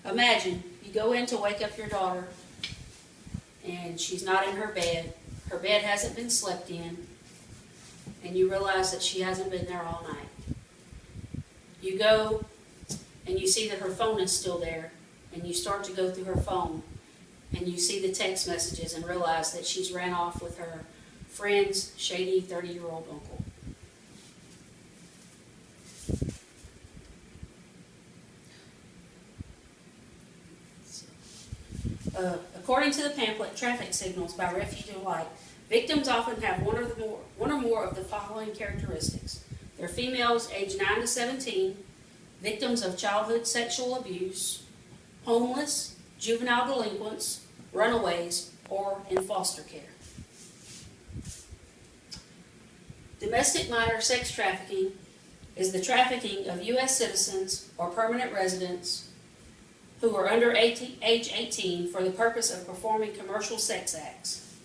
Imagine you go in to wake up your daughter and she's not in her bed. Her bed hasn't been slept in, and you realize that she hasn't been there all night. You go and you see that her phone is still there, and you start to go through her phone and you see the text messages and realize that she's ran off with her friend's shady 30-year-old uncle. According to the pamphlet, Traffic Signals by Refuge of Light, victims often have one or more of the following characteristics. They're females aged 9 to 17, victims of childhood sexual abuse, homeless, juvenile delinquents, runaways, or in foster care. Domestic minor sex trafficking is the trafficking of U.S. citizens or permanent residents who are under age 18 for the purpose of performing commercial sex acts.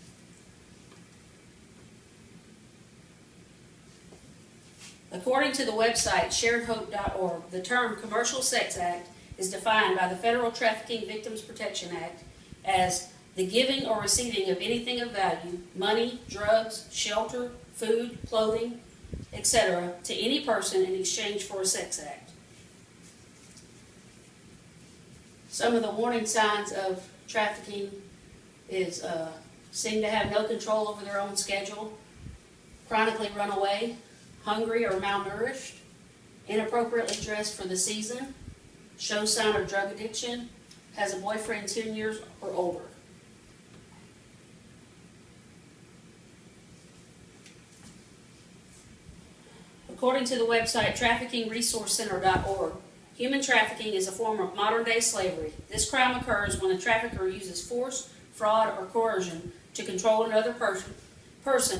According to the website sharedhope.org, the term commercial sex act is defined by the Federal Trafficking Victims Protection Act as the giving or receiving of anything of value, money, drugs, shelter, food, clothing, etc., to any person in exchange for a sex act. Some of the warning signs of trafficking is seem to have no control over their own schedule, chronically run away, hungry or malnourished, inappropriately dressed for the season, shows sign of drug addiction, has a boyfriend 10 years or older. According to the website traffickingresourcecenter.org, human trafficking is a form of modern-day slavery. This crime occurs when a trafficker uses force, fraud, or coercion to control another person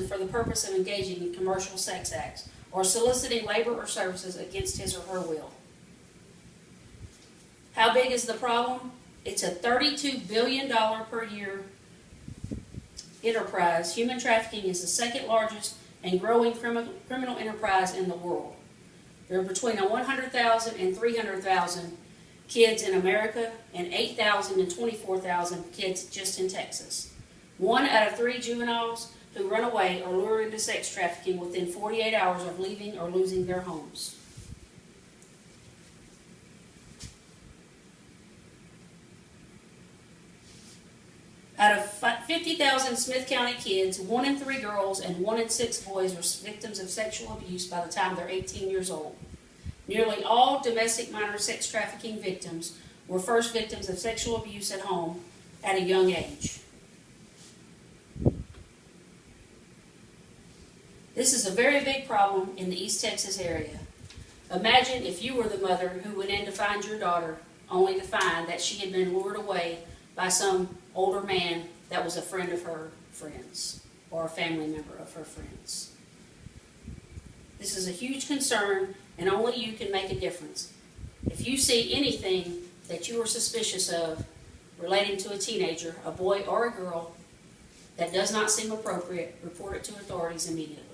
for the purpose of engaging in commercial sex acts or soliciting labor or services against his or her will. How big is the problem? It's a $32 billion per year enterprise. Human trafficking is the second largest and growing criminal enterprise in the world. There are between 100,000 and 300,000 kids in America and 8,000 and 24,000 kids just in Texas. 1 out of 3 juveniles who run away are lured into sex trafficking within 48 hours of leaving or losing their homes. Out of 50,000 Smith County kids, 1 in 3 girls and 1 in 6 boys are victims of sexual abuse by the time they're 18 years old. Nearly all domestic minor sex trafficking victims were first victims of sexual abuse at home at a young age. This is a very big problem in the East Texas area. Imagine if you were the mother who went in to find your daughter only to find that she had been lured away by some older man that was a friend of her friends or a family member of her friends. This is a huge concern, and only you can make a difference. If you see anything that you are suspicious of relating to a teenager, a boy or a girl, that does not seem appropriate, report it to authorities immediately.